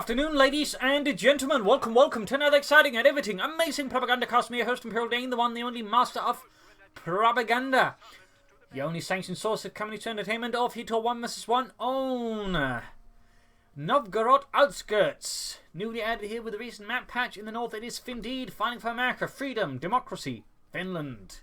afternoon, ladies and gentlemen. Welcome to another exciting and riveting, amazing Propagandacast. Me, your host, Imperial Dane, the one, the only master of propaganda. The only sanctioned source of community entertainment of Hit or 1 vs 1 on Novgorod Outskirts. Newly added here with a recent map patch in the north, it is Findeed, fighting for America, freedom, democracy, Finland.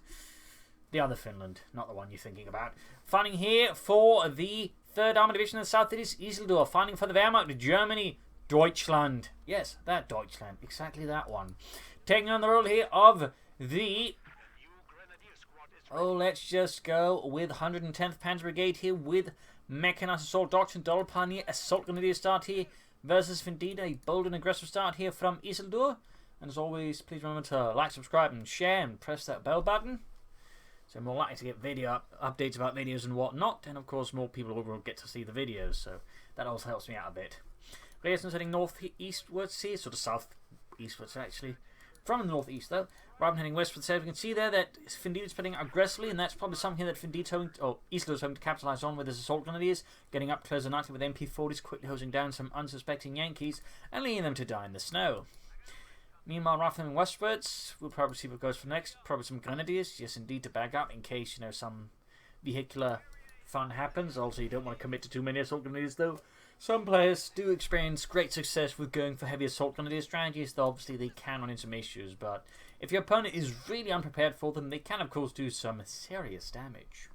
The other Finland, not the one you're thinking about. Fighting here for the 3rd Armored Division in the south, it is Isildur, fighting for the Wehrmacht, Germany, Deutschland. Yes, that Deutschland, exactly that one. Taking on the role here of the... let's just go with 110th Panzer Brigade here with Mechanized Assault Doctrine, Double Pioneer, Assault Grenadier start here versus Findeed. A bold and aggressive start here from Isildur. And as always, please remember to like, subscribe and share and press that bell button. So more likely to get video updates about videos and whatnot. And of course more people will get to see the videos. So that also helps me out a bit. Reason's heading northeastwards here, sort of southeastwards actually. From the northeast though, rather than heading westwards, so you can see there that Findeed is spreading aggressively, and that's probably something that Findeed's hoping, or Isildur's hoping to capitalise on with his assault grenadiers, getting up close and nightly with MP40s, quickly hosing down some unsuspecting Yankees and leaving them to die in the snow. Meanwhile, rifling westwards, we'll probably see what goes for next. Probably some grenadiers, yes indeed, to back up in case, you know, some vehicular fun happens. Also, you don't want to commit to too many assault grenadiers though. Some players do experience great success with going for heavy assault grenadier strategies, though obviously they can run into some issues, but if your opponent is really unprepared for them, they can of course do some serious damage.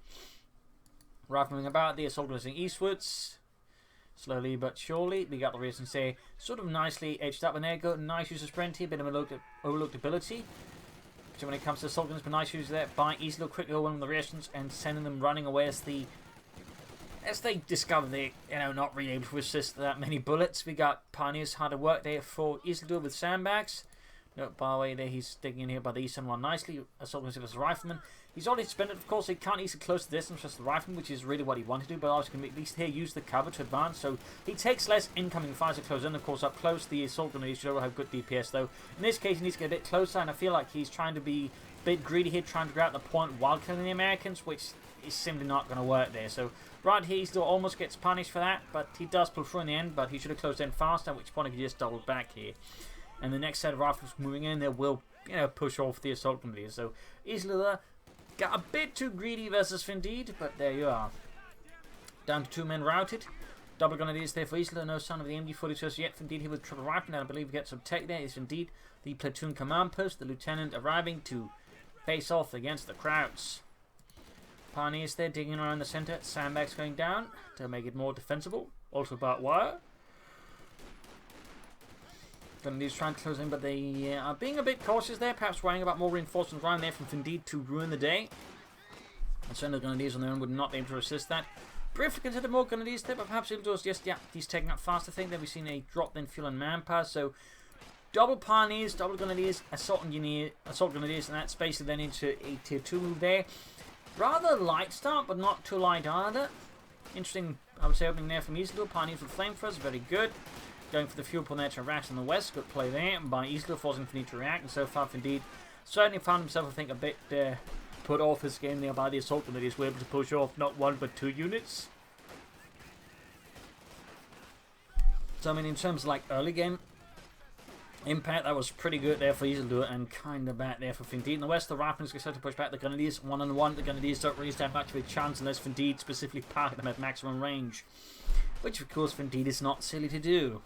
Rifling about, the assault grenadiers eastwards, slowly but surely. We got the reason to say sort of nicely edged up, and there you go, nice use of sprint here, bit of an overlooked ability. So when it comes to assault grenadiers, but nice use there by Isildur, quickly overwhelming the reactions and sending them running away as they discover they, not really able to resist that many bullets. We got Pioneers hard at work there for Isildur with sandbags. Note by the way there, he's sticking in here by the eastern one nicely. Assault as a rifleman. He's already spent it, of course, he can't easily close the distance just the rifleman, which is really what he wanted to do, but obviously can at least here use the cover to advance, so he takes less incoming fires at close, and of course up close the assault grenadiers should have good DPS though. In this case he needs to get a bit closer, and I feel like he's trying to be a bit greedy here, trying to grab the point while killing the Americans, which is simply not going to work there. So right here he still almost gets punished for that, but he does pull through in the end, but he should have closed in faster, at which point he could just double back here. And the next set of rifles moving in there will, push off the assault grenadiers. So Isildur got a bit too greedy versus Findeed, but there you are. Down to 2 men routed. Double grenadiers there for Isildur, no sign of the MG42 yet. Findeed here with triple rifle, and I believe we get some tech there. Is indeed the platoon command post, the lieutenant arriving to face off against the Krauts. Pioneers there digging around the centre, sandbags going down to make it more defensible. Also barbed wire. Grenadiers trying to close in, but they are being a bit cautious there, perhaps worrying about more reinforcements around there from Findeed to ruin the day. And certainly the Grenadiers on their own would not be able to resist that. Briefly consider more Grenadiers there, but perhaps Isildur's just, he's taking up faster thing. Then we've seen a drop in fuel and manpower, so double Pioneers, double Grenadiers, assault Grenadiers, and that's basically then into a tier 2 move there. Rather light start, but not too light either. Interesting, I would say, opening there from Isildur. Pioneers with flamethrowers, very good. Going for the fuel pull there to Rash in the west. Good play there by Isildur, forcing Findeed to react. And so far, Findeed certainly found himself, I think, a bit put off his game there by the assault grenadiers. Were able to push off not 1 but 2 units. So, I mean, in terms of like early game impact, that was pretty good there for Isildur and kind of bad there for Findeed. In the west, the riflemen get set to push back the Grenadiers 1-on-1. The Grenadiers don't really stand much of a chance unless Findeed specifically target them at maximum range. Which, of course, Findeed is not silly to do.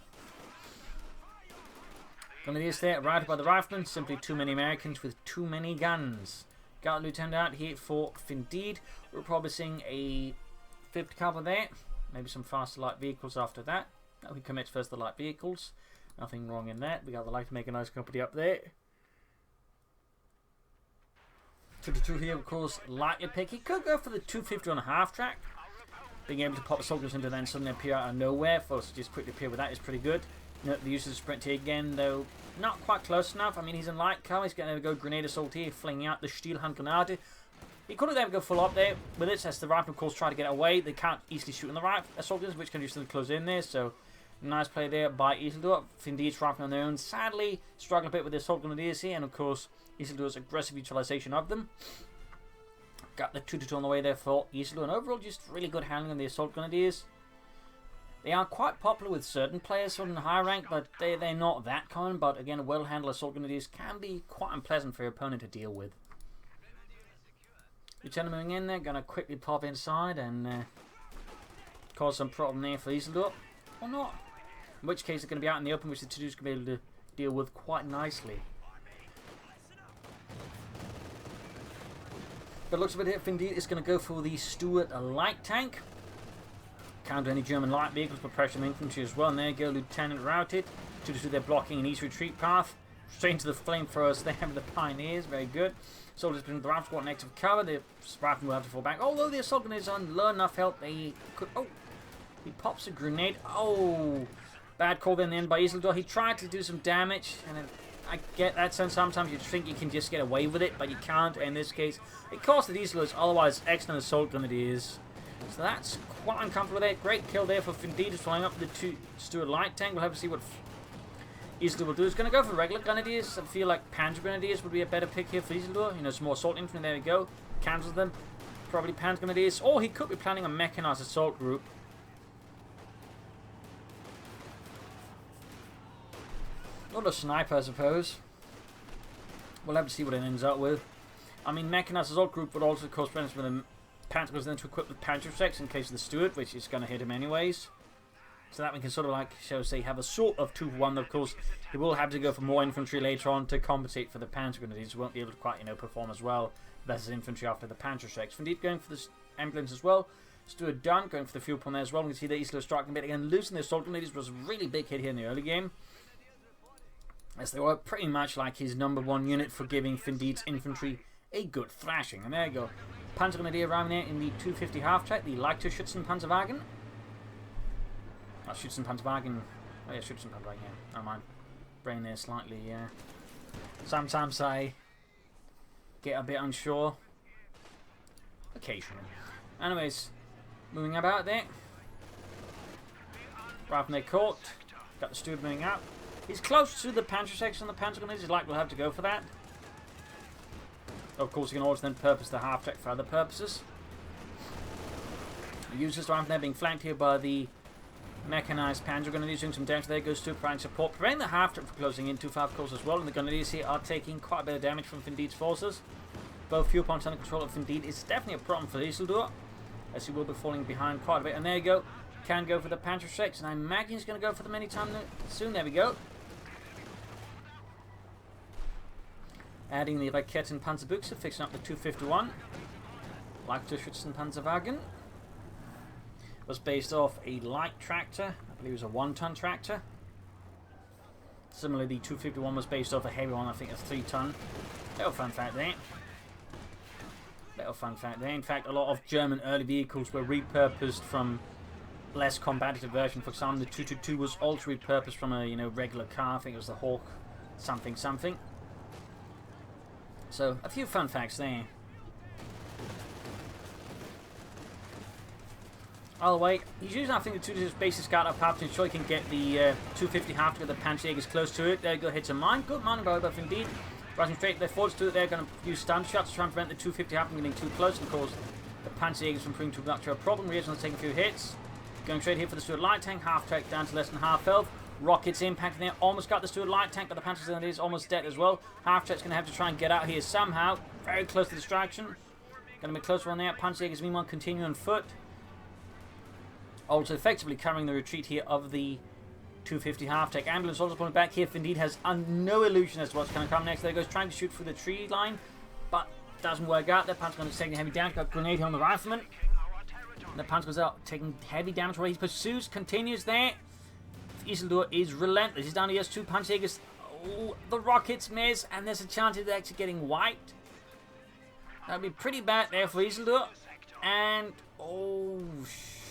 Grenadiers there, routed by the riflemen. Simply too many Americans with too many guns. Got a lieutenant out here for Findeed. We're probably seeing a 5th cover there. Maybe some faster light vehicles after that. We commit first the light vehicles. Nothing wrong in that. We got the light to make a nice company up there. 2-2 here, of course, lightly pick. He could go for the 250 on a half track. Being able to pop soldiers into then suddenly appear out of nowhere. Force to just quickly appear with that is pretty good. Note the use of the sprint here again, though not quite close enough. I mean, he's in light cover. He's going to go grenade assault here, flinging out the Stielhandgranate. He could have then go full up there with it, as the rifle, of course, try to get away. They can't easily shoot in the right assaulters, which can just close in there. So, nice play there by Isildur. Findeed's rifle on their own. Sadly, struggling a bit with the assault grenadiers here, and of course, Isildur's aggressive utilization of them. Got the 2-2 on the way there for Isildur, and overall, just really good handling on the assault grenadiers. They are quite popular with certain players from the higher rank, but they're not that common. But again, well-handled assault grenadiers can be quite unpleasant for your opponent to deal with. Lieutenant moving in there, going to quickly pop inside and cause some problem there for Isildur. Or not. In which case, they're going to be out in the open, which the to-dos going to be able to deal with quite nicely. But looks of it here, Findeed is going to go for the Stuart light tank. Counter any German light vehicles, but pressure the infantry as well. And there you go, Lieutenant routed. To do their blocking an east retreat path. Straight into the flamethrowers there with the Pioneers. Very good. Soldiers between the rifles got negative cover. The riflemen will have to fall back. Although the assault grenades on low enough help, they could. Oh! He pops a grenade. Oh! Bad call then by Isildur. He tried to do some damage. And I get that sense. Sometimes you think you can just get away with it, but you can't. In this case, it costed Isildur's otherwise excellent assault grenadiers. So that's quite uncomfortable there. Great kill there for Findeed, just flying up the Stuart light tank. We'll have to see what Isildur will do. He's going to go for regular grenadiers. I feel like Panzer grenadiers would be a better pick here for Isildur. You know, some more assault infantry. There we go. Cancels them. Probably Panzer grenadiers. Or he could be planning a mechanized assault group. Not a sniper, I suppose. We'll have to see what it ends up with. I mean, mechanized assault group would also cause problems with a Panzer goes then to equip with Panzerjäger in case of the Stuart, which is going to hit him anyways. So that we can sort of like, shall say, have a sort of 2-for-1. Of course, he will have to go for more infantry later on to compensate for the Panzer grenadiers. He won't be able to quite, perform as well versus infantry after the Panzerjäger. Indeed, going for the emblems as well. Stuart done, going for the fuel pond there as well. We can see that Isildur striking a bit again. Losing the assault grenadiers was a really big hit here in the early game, as they were pretty much like his #1 unit for giving Findeed's infantry a good thrashing. And there you go. Panzer Grenadier arriving there in the 250 half-track, the Leichter Schützenpanzerwagen. Oh, Schützenpanzerwagen. Oh yeah, Schützenpanzerwagen, yeah. Never mind. Brain there slightly, yeah. Sometimes I get a bit unsure. Occasionally. Anyways, moving about there. Right from their court. Got the Stuart moving out. He's close to the Panzerjäger on the Panzer Grenadiers. He's like, we'll have to go for that. Of course, you can also then purpose the half-track for other purposes. The users around there being flanked here by the mechanized Panzer Grenadiers doing some damage. There goes to providing support, preventing the half-track from closing in too far, of course, as well. And the Grenadiers here are taking quite a bit of damage from Findeed's forces. Both fuel points under control of Findeed is definitely a problem for Isildur, as he will be falling behind quite a bit. And there you go. Can go for the Panzerjäger, and I imagine he's going to go for them anytime soon. There we go. Adding the Raketenpanzerbuchse, fixing up the 251. Leichter Schützenpanzerwagen. Was based off a light tractor. I believe it was a 1-ton tractor. Similarly, the 251 was based off a heavy one, I think a 3-ton. Little fun fact there. Little fun fact there. In fact, a lot of German early vehicles were repurposed from less combative version. For example, the 222 was also repurposed from a regular car. I think it was the Hawk something something. So, a few fun facts there. Either way, he's using, I think, the 2 basic scout up half to ensure he can get the 250 half to get the Panzerjägers close to it. There you go, hits a mine. Good mining by Findeed. Rising straight their forwards to it, they're going to use stun shots to try and prevent the 250 half from getting too close and cause the Panzerjägers from proving too much of a problem. Reason's taking a few hits. Going straight here for the Stuart light tank, half track down to less than half health. Rockets impacting there, almost got the Stuart light tank, but the Panzerjäger is almost dead as well. Half track's going to have to try and get out here somehow. Very close to distraction. Going to be closer on there. Panzerjägers meanwhile continue on foot. Also effectively covering the retreat here of the 250 half-tech. Ambulance also pulling back here. Findeed has no illusion as to what's going to come next. There goes trying to shoot through the tree line, but doesn't work out. The Panzer going to take heavy damage. Got a grenade here on the rifleman. And the Panzer goes out taking heavy damage where he pursues. Continues there. Isildur is relentless. He's down to just 2 Panzerjägers. Oh, the rockets miss, and there's a chance of actually getting wiped. That would be pretty bad there for Isildur. And, oh,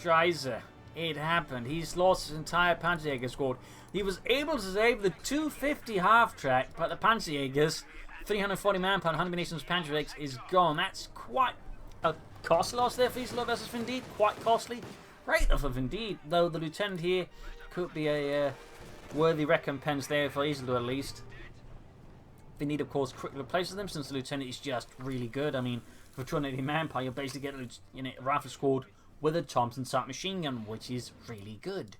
Scheiße. It happened. He's lost his entire Panzerjäger squad. He was able to save the 250 half-track, but the Panzerjägers, 340 manpower, 100 munitions Panzerjägers is gone. That's quite a cost loss there for Isildur versus Findeed. Quite costly. Great for Findeed, though the lieutenant here could be a worthy recompense there for Isildur at least. Findeed, of course, quickly replaces them since the lieutenant is just really good. I mean, for 280 manpower, you'll basically get a rifle squad with a Thompson submachine gun, which is really good.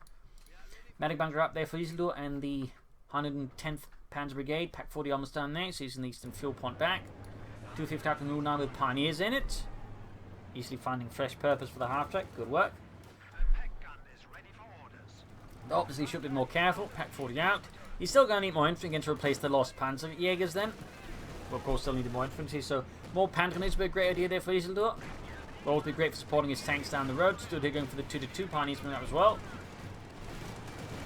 Medic bunker up there for Isildur and the 110th Panzer Brigade. Pack 40 almost down there, so using the eastern fuel point back. 250 Captain Rule now with Pioneers in it. Easily finding fresh purpose for the half-track. Good work. Obviously should be more careful. Pack 40 out. He's still going to need more infantry again to replace the lost Panzerjägers then. But of course still needed more infantry, so more Panzer grenades would be a great idea there for Isildur. Will also be great for supporting his tanks down the road. Stood here going for the 2-2 Pioneers coming up as well.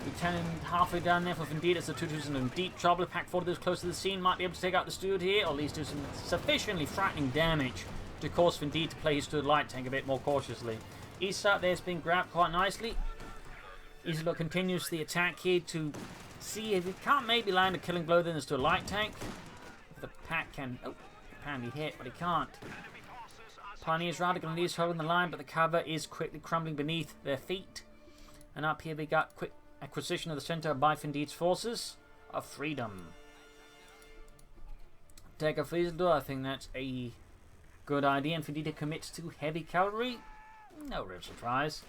Lieutenant halfway down there for Findeed as the 2-2s in deep trouble. Pack 40 that's close to the scene might be able to take out the steward here, or at least do some sufficiently frightening damage to cause Findeed to play his steward light tank a bit more cautiously. East side there's been grabbed quite nicely. Isildur continues the attack here to see if he can't maybe land a killing blow then to a light tank. If the pack can be hit, but he can't. Pioneers rather Grenadiers holding the line, but the cover is quickly crumbling beneath their feet. And up here we got quick acquisition of the center by Findeed's forces of freedom. Take off Isildur, I think that's a good idea. And Findeed commits to heavy cavalry. No real surprise.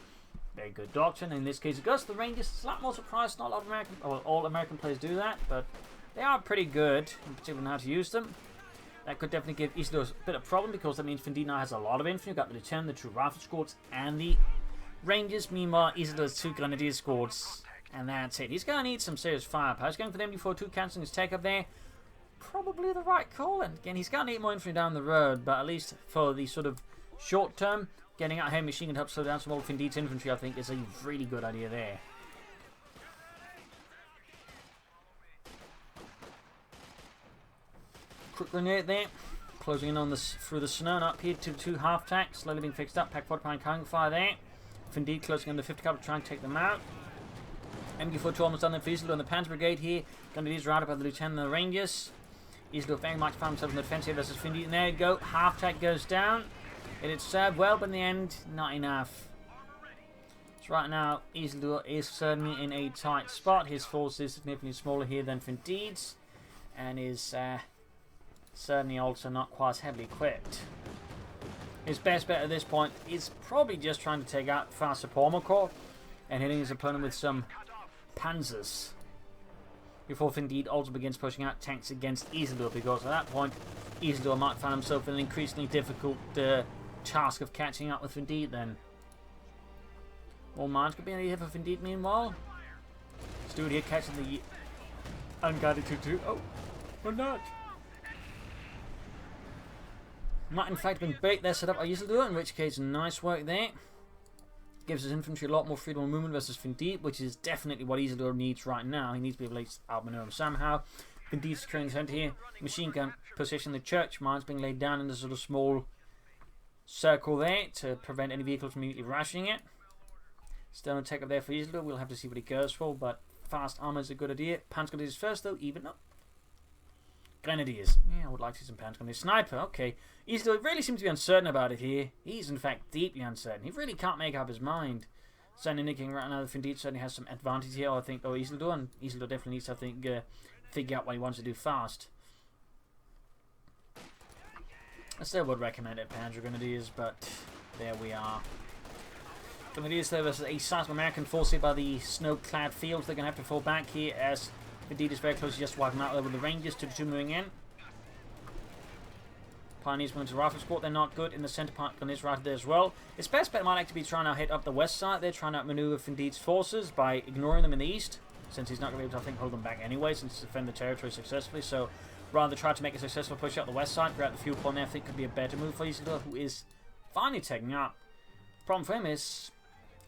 Very good doctrine. In this case, Gus, the Rangers, a lot more surprised. Not a lot of American, well, all American players do that, but they are pretty good, in particular on how to use them. That could definitely give Isildur a bit of problem because that means Findeed now has a lot of infantry. You've got the Lieutenant, the 2 rifle squads, and the Rangers. Meanwhile, Isildur's 2 Grenadier squads, and that's it. He's going to need some serious firepower. He's going for the MD-42, cancelling his take up there. Probably the right call. And again, he's going to need more infantry down the road, but at least for the sort of short term, getting out here machine gun to help slow down some old Findeed's infantry, I think, is a really good idea there. Quick grenade there, closing in on this through the snow and up here to 2 half-tack, slowly being fixed up. Pack 40 behind cannon fire there. Findeed closing in the 50 cavalry to try and take them out. MG42 almost done there for Isildur and the Panzer Brigade here. Grenadiers routed by the Lieutenant and the Rangers. Isildur very much found himself in the defense here versus Findeed. And there you go, half-tack goes down. It had served well, but in the end, not enough. So right now, Isildur is certainly in a tight spot. His force is significantly smaller here than Findeed's, and is certainly also not quite as heavily equipped. His best bet at this point is probably just trying to take out faster Palmer Corps and hitting his opponent with some panzers before Findeed also begins pushing out tanks against Isildur, because at that point Isildur might find himself in an increasingly difficult task of catching up with Findeed then. More mines could be an idea for Findeed meanwhile. Steward here catching the unguided 2-2. Oh, or not. Might in fact have been bait there set up by Isildur, in which case nice work there. Gives his infantry a lot more freedom of movement versus Findeed, which is definitely what Isildur needs right now. He needs to be able to outmaneuver him somehow. Findeed securing the centre here. Machine gun position the church. Mines being laid down in a sort of small circle there to prevent any vehicles from immediately rushing it. Still an attack up there for Isildur. We'll have to see what he goes for, but fast armour is a good idea. Panzer Grenadiers first though, even up. Grenadiers. Yeah, I would like to see some Panzer Grenadiers. Sniper, okay. Isildur really seems to be uncertain about it here. He's in fact deeply uncertain. He really can't make up his mind. Certainly indicating right now that Findeed certainly has some advantage here, I think, over Isildur, and Isildur definitely needs to, I think, figure out what he wants to do fast. I still would recommend it, Panzer Grenadiers, but there we are. Grenadiers there versus a sizable American force here by the snow-clad fields. They're going to have to fall back here as Findeed is very close to just wiping out there with the Rangers. 2-2 moving in. Pioneers moving to the rifle squad. They're not good in the centre part. Grenadiers right there as well. His best bet might actually be trying to hit up the west side. They're trying to outmaneuver Findeed's forces by ignoring them in the east, since he's not going to be able to, I think, hold them back anyway, since he's defend the territory successfully. So rather try to make a successful push out the west side, grab the fuel point there. I think could be a better move for Isildur, who is finally taking up. Problem for him is,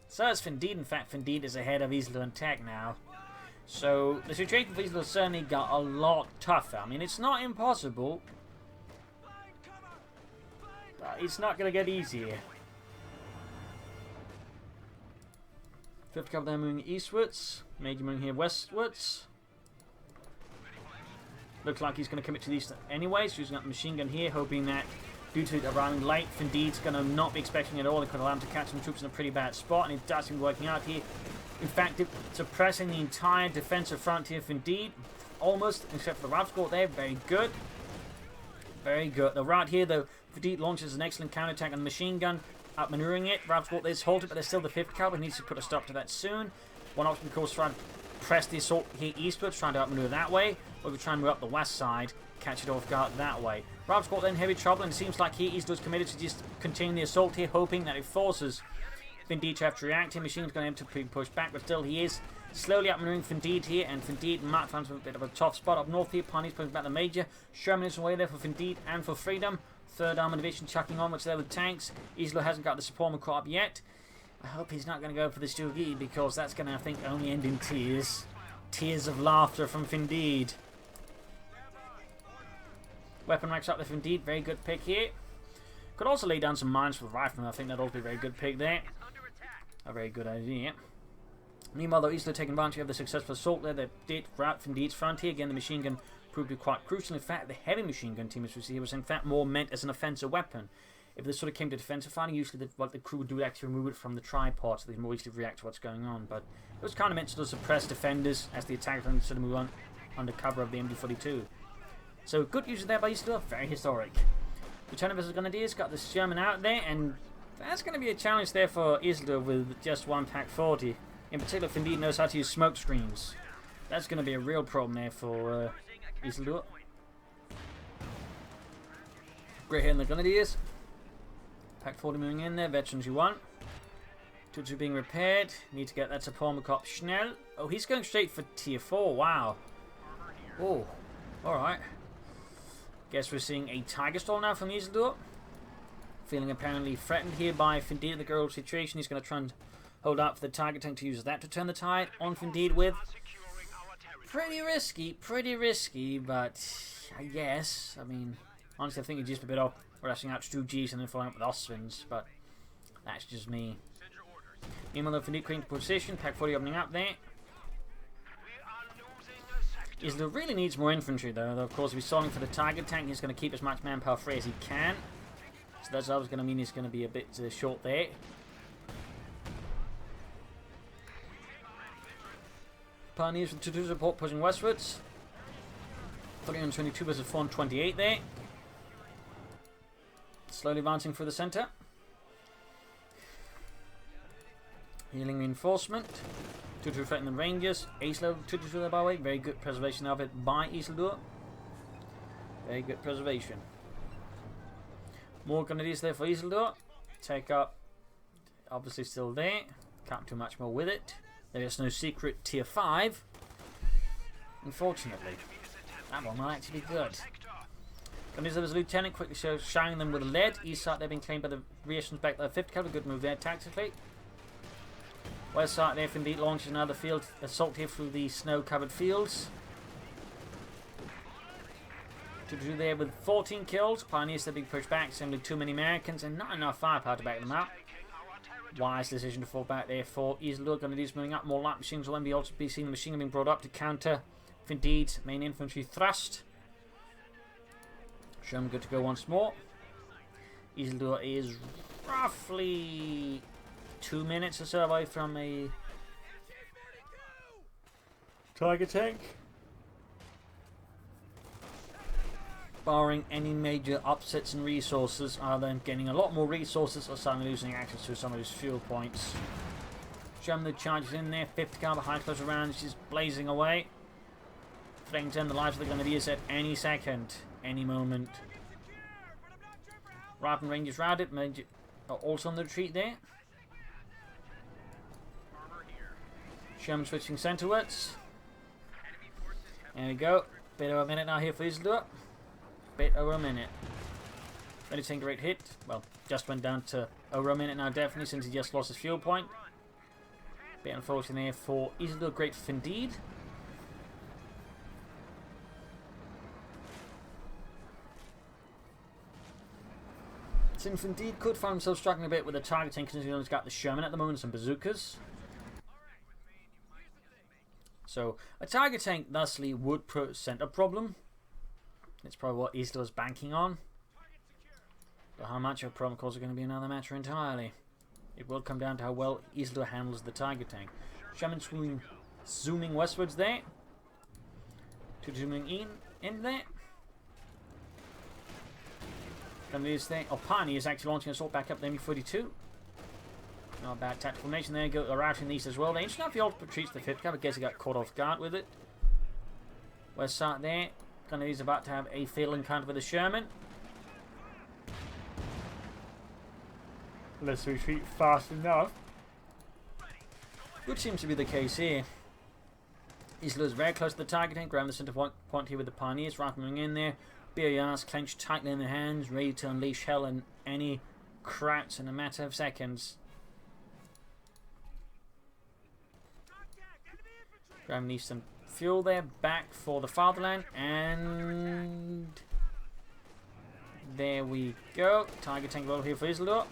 so is Findeed. In fact, Findeed is ahead of Isildur in tech now. So the situation for Isildur certainly got a lot tougher. I mean, it's not impossible, but it's not going to get easier. 5th Cavalry moving eastwards. Major moving here westwards. Looks like he's going to commit to the east anyway. So using up the machine gun here, hoping that due to it arriving late, Findeed's going to not be expecting it at all. It could allow him to catch some troops in a pretty bad spot, and it does seem to be working out here. In fact, suppressing the entire defensive front here, Findeed, almost, except for the rifle squad there. Very good. Very good. The right here, though, Findeed launches an excellent counterattack on the machine gun. outmaneuvering it. Ravscourt is halted, but there's still the 5th Cavalry. Needs to put a stop to that soon. One option, of course, trying to press the assault here eastwards, trying to outmaneuver that way. Or we try and move up the west side, catch it off guard that way. Ravscourt then heavy trouble, and it seems like he is committed to just continue the assault here, hoping that it forces Findeed to have to react here. Machine's going to have to push back, but still he is slowly outmaneuvering Findeed here, and Findeed might find a bit of a tough spot up north here. Pioneers putting back the Major. Sherman is away there for Findeed and for Freedom. 3rd Armored Division chucking on, which there with tanks. Isildur hasn't got the support caught up yet. I hope he's not going to go for the Stuggy, because that's going to, I think, only end in tears. Tears of laughter from Findeed. Weapon racks up there for Findeed. Very good pick here. Could also lay down some mines for the riflemen. I think that'll be a very good pick there. A very good idea. Meanwhile, though, Isildur taking advantage of the successful assault there that did rout Findeed's front here. Again, the machine gun proved to be quite crucial. In fact, the heavy machine gun team, as we see here, was in fact more meant as an offensive weapon. If this sort of came to defensive fighting, usually what the crew would do would actually remove it from the tripod so they can more easily react to what's going on. But it was kind of meant to suppress defenders as the attackers sort of move on under cover of the MD-42. So good use there by Isildur, very historic. Lieutenant vs. Grenadiers got the Sherman out there, and that's going to be a challenge there for Isildur with just one Pack 40. In particular, Findeed knows how to use smoke screens. That's going to be a real problem there for Isildur. Great hit in the Grenadiers. Pack 40 moving in there, veterans you want. 2-2 being repaired. Need to get that to Paul McCopp Schnell. Oh, he's going straight for tier 4. Wow. Oh, alright. Guess we're seeing a Tiger Stall now from Isildur. Feeling apparently threatened here by Findeed in the girl situation. He's going to try and hold out for the Tiger Tank to use that to turn the tide on Findeed with. Pretty risky, but I guess. I mean, honestly, I think he's just a bit off rushing out to 2 Gs and then following up with Oswins, but that's just me. Meanwhile, Findeed clean position, Pack 40 opening up there. Isildur really needs more infantry though. Of course, if he's stalling for the Tiger Tank, he's going to keep as much manpower free as he can. So that's always going to mean he's going to be a bit short there. Pioneers with 2-2 support pushing westwards. 322 versus 428 there. Slowly advancing through the centre. Healing reinforcement. 2-2 threatening the Rangers. Ace level 2-2 there by the way. Very good preservation of it by Isildur. Very good preservation. More Grenadiers there for Isildur. Take up. Obviously still there. Can't do much more with it. There is no secret tier 5. Unfortunately. That one might actually be good. Grenadiers there was a lieutenant, quickly shining them with lead. East side they've been claimed by the reactions back there. 5th Cavalry, good move there tactically. West side there, Findeed launches another field assault here through the snow-covered fields. To do there with 14 kills. Pioneers they're being pushed back, simply too many Americans and not enough firepower to back them up. Wise decision to fall back there for Isildur. Grenadiers moving up, more light machines will then be also be seen the machine gun being brought up to counter Findeed's main infantry thrust. Sherman good to go once more. Isildur is roughly 2 minutes or so away from a Tiger Tank. Barring any major upsets in resources, either getting a lot more resources or suddenly losing access to some of his fuel points. Sherman charges in there, 5th Cavalry high close around, she's blazing away. Threatening to end the lives of the Grenadiers at any second, any moment. Rifle Rangers routed, Major also on the retreat there. Sherman switching centrewards. There we go. Bit over a minute now here for Isildur. Bit over a minute. Ready to take a great hit. Well, just went down to over a minute now, definitely, since he just lost his fuel point. Bit unfortunate there for Isildur. Great for Findeed. Since Findeed could find himself struggling a bit with the Tiger Tank, considering he's got the Sherman at the moment, some bazookas. So, a Tiger Tank, thusly, would present a problem. It's probably what Isildur's banking on. But how much of a problem, of course, is going to be another matter entirely. It will come down to how well Isildur handles the Tiger Tank. Sherman zooming westwards there. To zooming in there. And this thing, Pani is actually launching assault back up the MU-42. Not a bad tactical formation there. Go routing these as well. They interesting enough the ultimate retreats the 5th cab. I guess he got caught off guard with it. We're sat there. He's about to have a fatal encounter with the Sherman. Let's retreat fast enough. Which seems to be the case here. Isildur very close to the target tank. Around the center point here with the Pioneers. Riflemen in there. BARs clenched tightly in their hands. Ready to unleash hell in any cracks in a matter of seconds. Graham needs some fuel there, back for the fatherland, and there we go. Tiger tank level here for Isildur.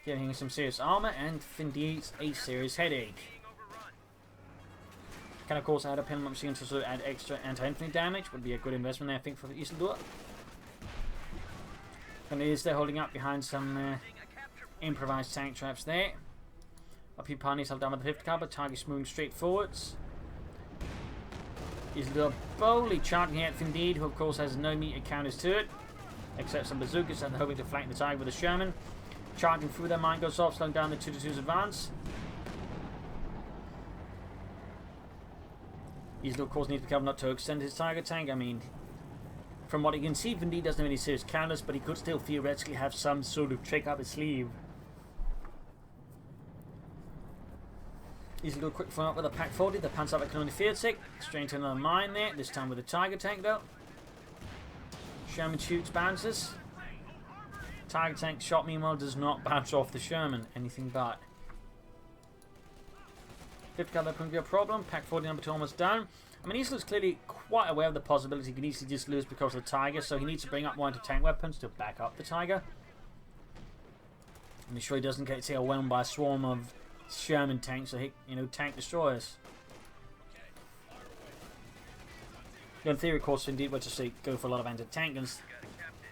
Getting some serious armor, and Findeed's a serious headache. Can of course add a pinman machine to sort of add extra anti-infantry damage. Would be a good investment there, I think, for Isildur. And it is there holding up behind some improvised tank traps there. Up here, Pioneers held down with the 5th caliber. Target's moving straight forwards. Isildur boldly charging here at Findeed, who of course has no immediate counters to it, except some bazookas and hoping to flank the target with a Sherman. Charging through their mine goes off, slowing down the 2-2's advance. Isildur of course needs to be careful not to extend his target tank. I mean, from what you can see, Findeed doesn't have any serious counters, but he could still theoretically have some sort of trick up his sleeve. Isildur quick front up with a Pack 40. The Panzerjäger can only field sick. Straight into another mine there. This time with a Tiger tank though. Sherman shoots, bounces. Tiger tank shot meanwhile does not bounce off the Sherman. Anything but. 5th caliber could be a problem. Pack 40 number 2 almost down. I mean, Isildur's clearly quite aware of the possibility he can easily just lose because of the Tiger, so he needs to bring up more anti-tank weapons to back up the Tiger. And be sure he doesn't get overwhelmed by a swarm of Sherman tanks, so tank destroyers. In theory, of course, Findeed were to say go for a lot of anti-tank guns.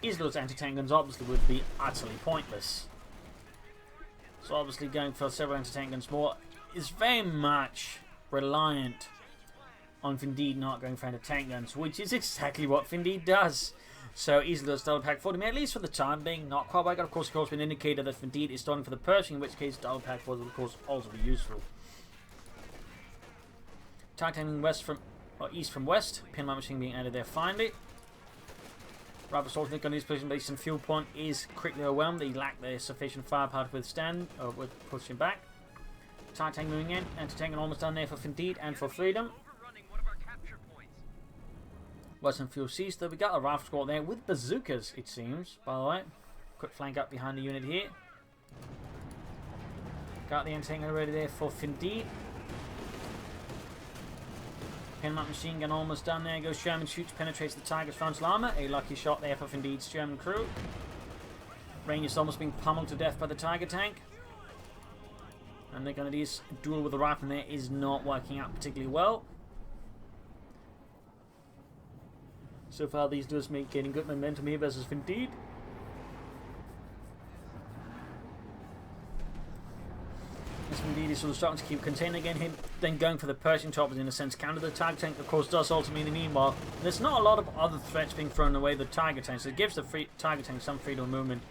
Isildur's anti-tank guns obviously would be utterly pointless. So obviously going for several anti-tank guns more is very much reliant on Findeed not going for anti-tank guns, which is exactly what Findeed does. So Isildur's double pack 40, at least for the time being, not quite bad. Of course, been indicated that Findeed is starting for the Pershing, in which case double pack 40 will of course also be useful. Targeting west from east from west, pinman machine being added there finally. Rather Soltnik on his position based on fuel point is quickly overwhelmed. They lack the sufficient firepower to withstand or with pushing back. Targeting moving in, anti-tank almost done there for Findeed and for Freedom. Western fuel ceased, though we got a rifle squad there with bazookas, it seems, by the way. Quick flank up behind the unit here. Got the anti-tank already there for Findeed. Pinman machine gun almost done there. Goes Sherman, shoots, penetrates the Tiger's frontal armor. A lucky shot there for Findeed's Sherman crew. Rangers almost being pummeled to death by the Tiger tank. And they're going to do this duel with the rifle there is not working out particularly well. So far, these duels make gaining good momentum here versus Findeed. As Findeed is sort of starting to keep containing again, him then going for the Pershing top is in a sense counter. The Tiger tank, of course, does also mean the meanwhile there's not a lot of other threats being thrown away the Tiger tank, so it gives the Tiger tank some freedom of movement.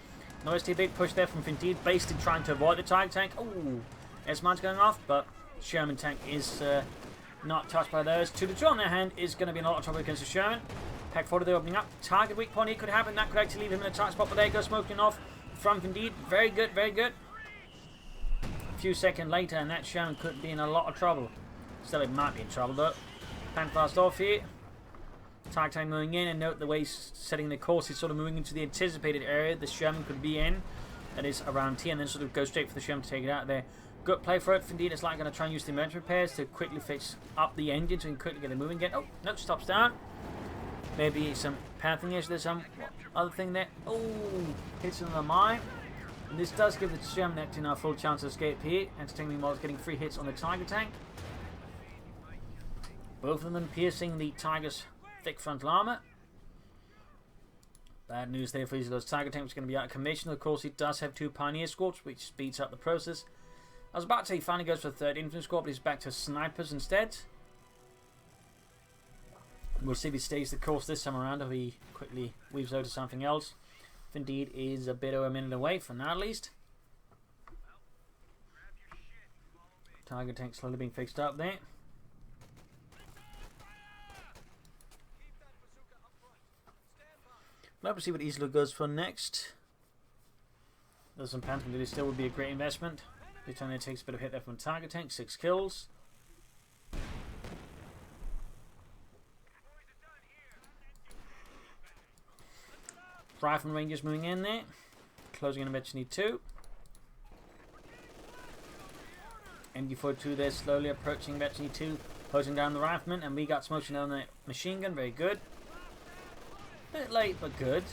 No ST big push there from Findeed, basically trying to avoid the Tiger tank. Ooh, S-mine's going off, but Sherman tank is not touched by those. 2-2 on their hand is going to be in a lot of trouble against the Sherman. Pack 40 they're opening up. Target weak point here could happen. That could actually leave him in a tight spot, but there goes smoking off from Findeed. Very good, very good. A few seconds later, and that Sherman could be in a lot of trouble. Still, it might be in trouble, though. Pan fast off here. Tiger tank moving in, and note the way he's setting the course. He's sort of moving into the anticipated area the Sherman could be in. That is around here, and then sort of go straight for the Sherman to take it out there. Good play for it. Findeed is like going to try and use the emergency repairs to quickly fix up the engine so he can quickly get it moving again. Oh, no, stops down. Maybe some pathing is there, some other thing there. Oh, hits another mine. And this does give the Sherman Neptune a full chance to escape here. Entertaining while getting 3 hits on the Tiger tank. Both of them piercing the Tiger's thick frontal armor. Bad news there for Isildur's Tiger tank, which is going to be out of commission. Of course, it does have 2 Pioneer squads, which speeds up the process. I was about to say he finally goes for the 3rd Infantry squad, but he's back to snipers instead. We'll see if he stays the course this time around, or he quickly weaves over to something else. Findeed is a bit over a minute away, for now at least. Tiger tank slowly being fixed up there. We'll have to see what Isildur goes for next. There's some Panzer Jäger still would be a great investment. This time it takes a bit of hit there from Tiger tank, 6 kills. Rifleman Rangers moving in there. Closing in eventually 2. MG42 there slowly approaching eventually 2. Closing down the Rifleman. And we got smoking on the machine gun. Very good. Bit late but good.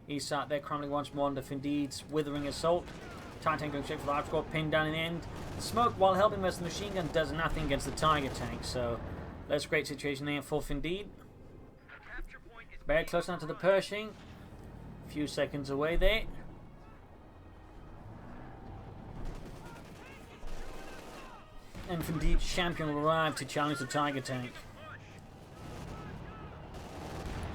He's sat there crumbling once more under Findeed's withering assault. Tiger tank going straight for the life score. Pinned down in the end. The smoke while helping with the machine gun does nothing against the Tiger tank. So that's a great situation there for Findeed. Very close now to the Pershing. A few seconds away there. And Findeed champion will arrive to challenge the Tiger tank.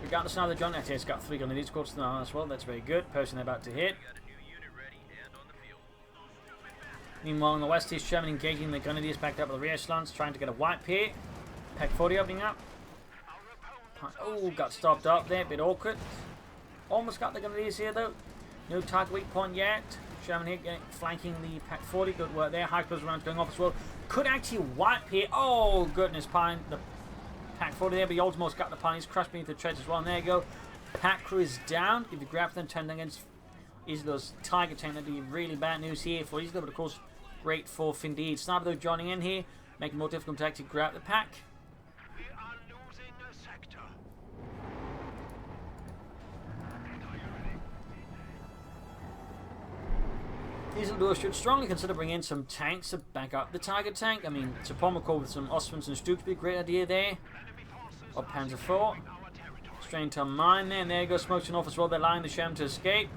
Regardless now, the John has got 3 grenadiers caught to the arm as well. That's very good. Pershing about to hit. Meanwhile, on the west, is Sherman engaging the grenadiers backed up with the rear slants, trying to get a wipe here. Pack 40 opening up. Oh, got stopped up there, a bit awkward. Almost got the grenadiers here though. No target weak point yet. Sherman here flanking the Pack 40. Good work there. High close rounds going off as well. Could actually wipe here. Oh goodness, Pine. The Pack 40 there, but he almost got the Pine. He's crushed beneath the treads as well. And there you go. Pack crew is down. If you grab them, 10 against Isildur's Tiger tank, that'd be really bad news here for Isildur, but of course, great for Findeed. Sniper though joining in here, making it more difficult to actually grab the pack. Isildur should strongly consider bringing in some tanks to back up the Tiger tank. I mean, Topomoko with some Osmans and Stooks would be a great idea there. Or Panzer IV. Straight into a mine there, and there you go, smoking off as well. They're allowing the Sherman to escape.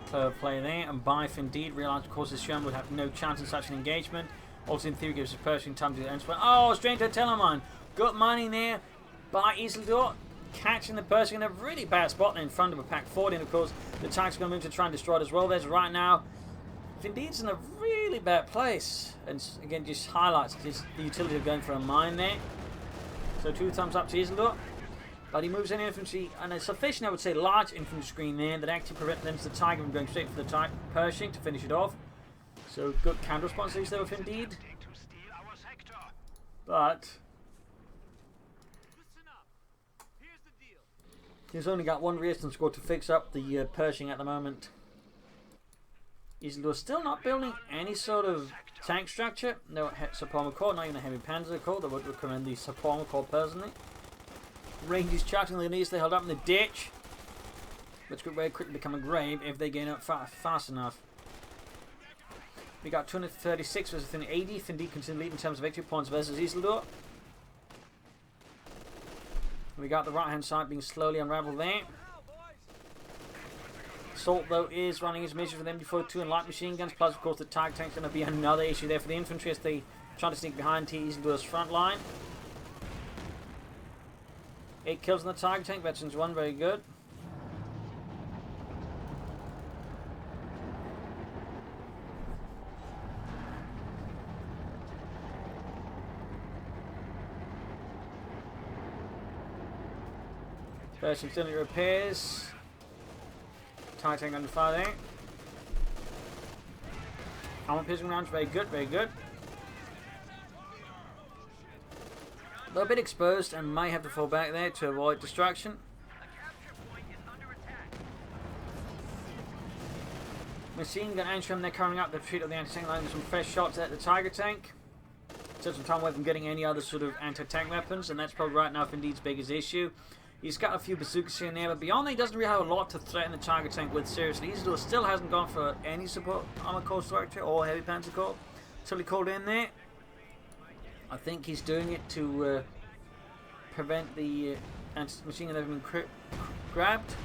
Clever play there, and by Findeed, realised of course the Sherman would have no chance in such an engagement. Also in theory gives the Pershing time to the end spot. Oh, straight into a telemine. Good mining there by Isildur. Catching the Pershing in a really bad spot in front of a Pack 40, and of course the tank's going to move to try and destroy it as well. There's right now. Findeed's in a really bad place, and again just highlights just the utility of going for a mine there. So 2 thumbs up to Isildur, but he moves in infantry and a sufficient, I would say, large infantry screen there that actually prevents the Tiger from going straight for the Pershing to finish it off. So good counter response there with Findeed, but he's only got 1 resistance score to fix up the Pershing at the moment. Isildur still not building any sort of tank structure. No support core, not even a heavy panzer core. I would recommend the support core personally. Rangers charging the knees, they held up in the ditch, which could very quickly become a grave if they gain up fast enough. We got 236 versus 80. Findeed continues lead in terms of victory points versus Isildur. We got the right hand side being slowly unraveled there. Assault though is running his mission with MG42 and light machine guns, plus of course the Tiger tank's going to be another issue there for the infantry as they try to sneak behind Isildur's front line. 8 kills on the Tiger tank, veterans 1, very good. Pershing still in repairs. Tiger tank under fire there. Armor piercing rounds, very good, very good. A little bit exposed and may have to fall back there to avoid distraction. Machine gun and Sherman, they're coming up the retreat of the anti-tank line with some fresh shots at the Tiger tank. Took some time away from getting any other sort of anti-tank weapons, and that's probably right now Findeed's biggest issue. He's got a few bazookas here and there, but beyond that, he doesn't really have a lot to threaten the Tiger tank with seriously. Isildur still hasn't gone for any support armor core structure or heavy panzer core until he called in there. I think he's doing it to prevent the machine gun being grabbed.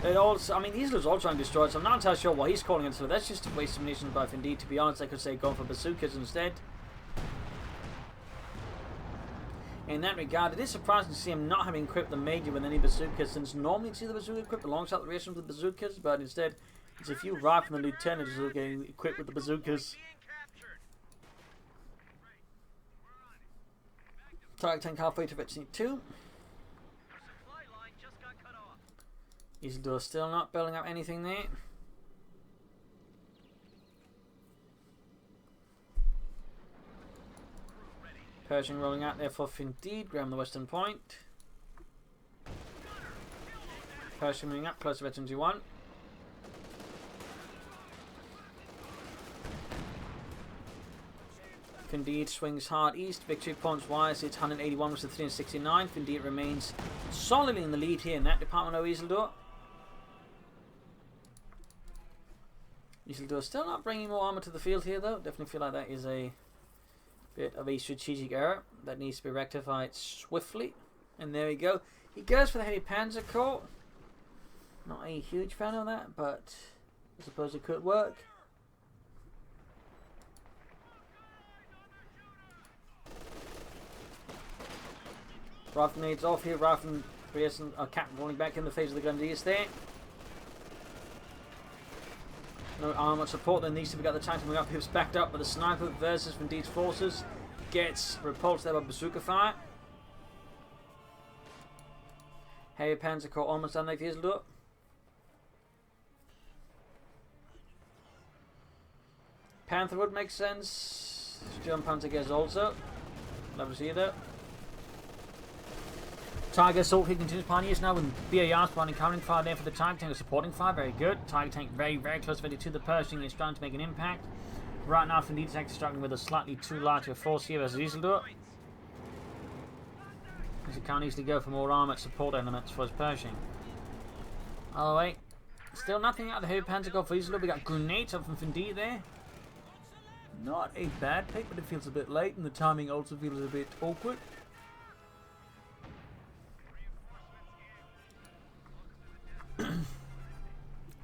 It also, I mean, Isildur's all trying to destroy it, so I'm not entirely sure why he's calling it. So that's just a waste of munitions by Findeed. To be honest, I could say going for bazookas instead. in that regard. It is surprising to see him not having equipped the Major with any bazookas, since normally you see the bazooka equipped alongside the racers with the bazookas, but instead it's a few rifle and the lieutenants who are getting equipped with the bazookas. Target tank halfway to Virginia 2. Isildur still not building up anything there. Pershing rolling out there for Findeed, grabbing the western point. Pershing moving up close to Veterans 1. Findeed swings hard east. Victory points wise. It's 181 versus 369. Findeed remains solidly in the lead here in that department of Isildur. Isildur still not bringing more armor to the field here though. Definitely feel like that is a bit of a strategic error that needs to be rectified swiftly. And there we go. He goes for the heavy Panzer Corps. Not a huge fan of that, but I suppose it could work. Rifle nades off here. Rifle Pearson are captain rolling back in the face of the Grenadiers there. No armor support then needs to be got the tanks moving up. Hips backed up, but the sniper versus Findeed's forces gets repulsed there by bazooka fire. Heavy Panzer Corps almost done like Isildur. Panther would make sense. German Panzerjäger also. Love to see that. Tiger assault he continues pioneers now with BARs providing covering fire there for the Tiger tank, supporting fire, very good. Tiger tank very close to the Pershing, is trying to make an impact. Right now Findeed is struggling with a slightly too large force here versus Isildur, as he can't easily go for more armoured support elements for his Pershing. Oh wait, still nothing out of the heavy Panzer Corps for Isildur. We got grenades up from Findeed there. Not a bad pick, but it feels a bit late and the timing also feels a bit awkward.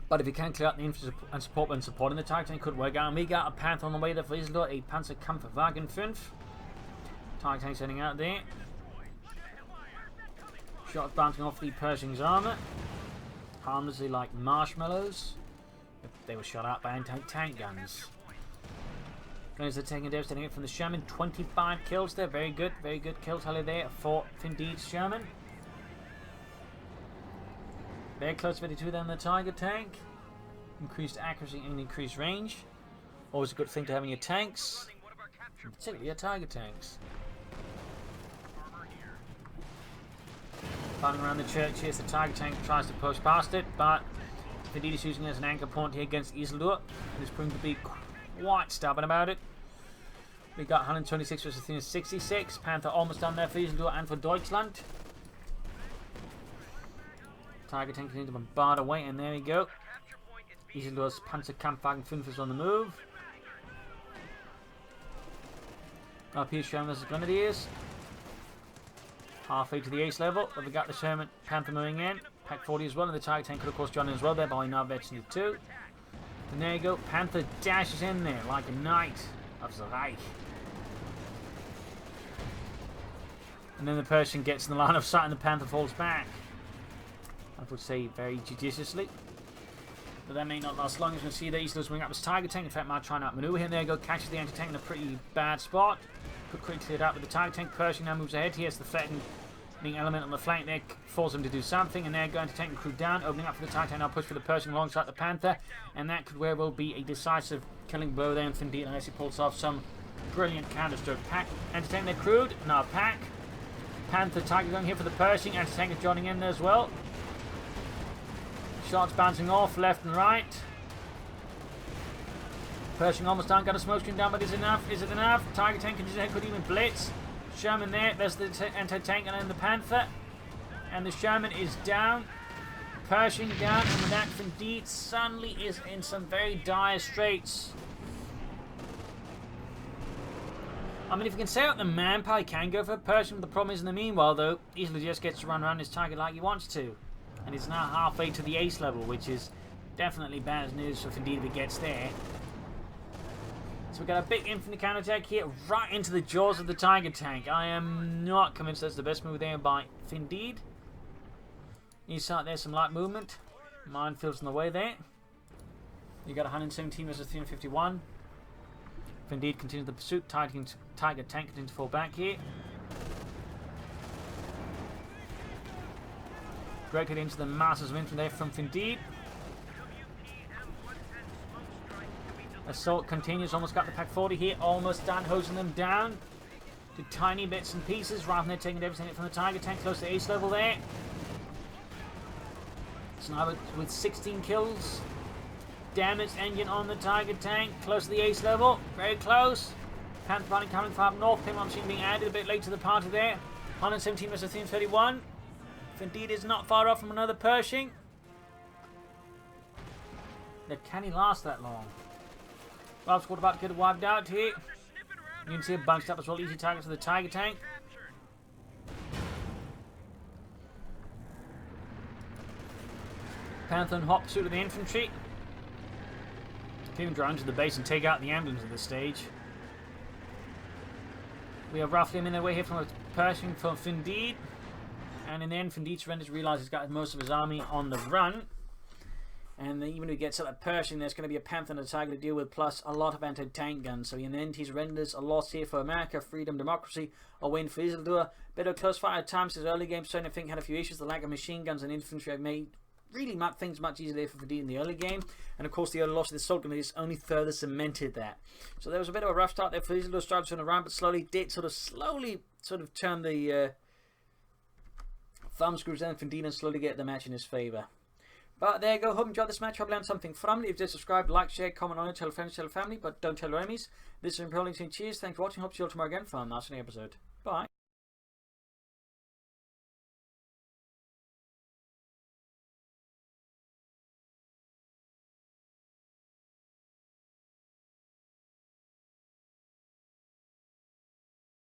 But if you can clear out the infantry and support when supporting the Tiger tank, could work out. And we got a Panther on the way there for Isildur, a Panzerkampfwagen 5. Tiger tank's heading out there. Shots bouncing off the Pershing's armour, harmlessly like marshmallows. They were shot out by anti-tank guns. Gunners are taking a devastating hit from the Sherman. 25 kills there, very good kill tally there for Findeed's Sherman. Very close 52 then the Tiger tank. Increased accuracy and increased range. Always a good thing to have in your tanks, particularly your Tiger tanks. Fighting around the church here as the Tiger tank tries to push past it, but Findeed is using it as an anchor point here against Isildur, and is proving to be quite stubborn about it. We got 126 versus 366. Panther almost done there for Isildur and for Deutschland. Tiger tank continues to bombard away, and there we go. Isildur's Panzerkampfwagen 5 is on the move. Up here, Sherman versus Grenadiers. Halfway to the ace level, but we got the Sherman Panther moving in. Pack 40 as well, and the Tiger tank could of course join in as well there by now Veterans 2. And there you go, Panther dashes in there like a knight of the Reich. And then the Pershing gets in the line of sight and the Panther falls back. I would say very judiciously. But that may not last long, as you can see there. Isildur's swing up his Tiger tank. In fact, might try and outmaneuver him. There you go, catches the anti-tank in a pretty bad spot. Could quickly clear it out with the Tiger tank. Pershing now moves ahead. He has the threatening element on the flank there, force him to do something. And there you go, anti-tank and crew down, opening up for the Tiger tank. Now push for the Pershing alongside the Panther. And that could very well be a decisive killing blow there. And Findeed, unless he pulls off some brilliant counter-stroke. Pack, anti-tank there crewed. Now pack. Panther, Tiger going here for the Pershing. Anti-tank is joining in there as well. Shots bouncing off left and right. Pershing almost done, got a smoke screen down, but is it enough? Is it enough? Tiger tank could even blitz. Sherman there, there's the anti-tank and then the Panther. And the Sherman is down. Pershing down, and with that, Findeed suddenly is in some very dire straits. I mean, if you can say out the manpower, you can go for Pershing. The problem is, in the meanwhile, though, Isildur just gets to run around his target like he wants to. And it's now halfway to the ace level, which is definitely bad news for Findeed if it gets there. So we got a big infantry counterattack here, right into the jaws of the Tiger tank. I am not convinced that's the best move there by Findeed. You saw there's some light movement. Minefield's in the way there. You got 117 versus 351. Findeed continues the pursuit. Tiger tank continues to fall back here. Great hit into the masses of infantry there from Findeed. Assault continues, almost got the Pack 40 here, almost done, hosing them down to tiny bits and pieces rather than taking everything from the Tiger tank close to ace level there. Sniper with 16 kills. Damaged engine on the Tiger tank, close to the ace level, very close. Panther Bunny coming from north, Pimp machine being added a bit late to the party there. 117 versus 331. Findeed is not far off from another Pershing. But can he last that long? Well, squad about to get wiped out here. You can see it bunched up as well. Easy targets for the Tiger tank. Panther and Hop pursuit of the infantry. Can even drive into the base and take out the ambulance at this stage. We have roughly a minute away here from a Pershing from Findeed. And in the end, Findeed surrenders, realizes he's got most of his army on the run. And then even if he gets up at Pershing, there's going to be a Panther and a Tiger to deal with, plus a lot of anti-tank guns. So in the end, he surrenders. A loss here for America, freedom, democracy. A win for Isildur. Bit of close fire at times. His early game, starting to think, had a few issues. The lack of machine guns and infantry have made really things much easier for Findeed in the early game. And of course, the early loss of the assault grenades only further cemented that. So there was a bit of a rough start there for Isildur. Started to turn around, but slowly turn the thumb screws down Findeed and slowly get the match in his favour. But there you go. Hope you enjoyed this match. Hope you learned something from it. If you did, subscribe, like, share, comment on it, tell friends, tell family, but don't tell your enemies. This is Imperial. Cheers. Thanks for watching. Hope to see you all tomorrow again for a nice episode. Bye.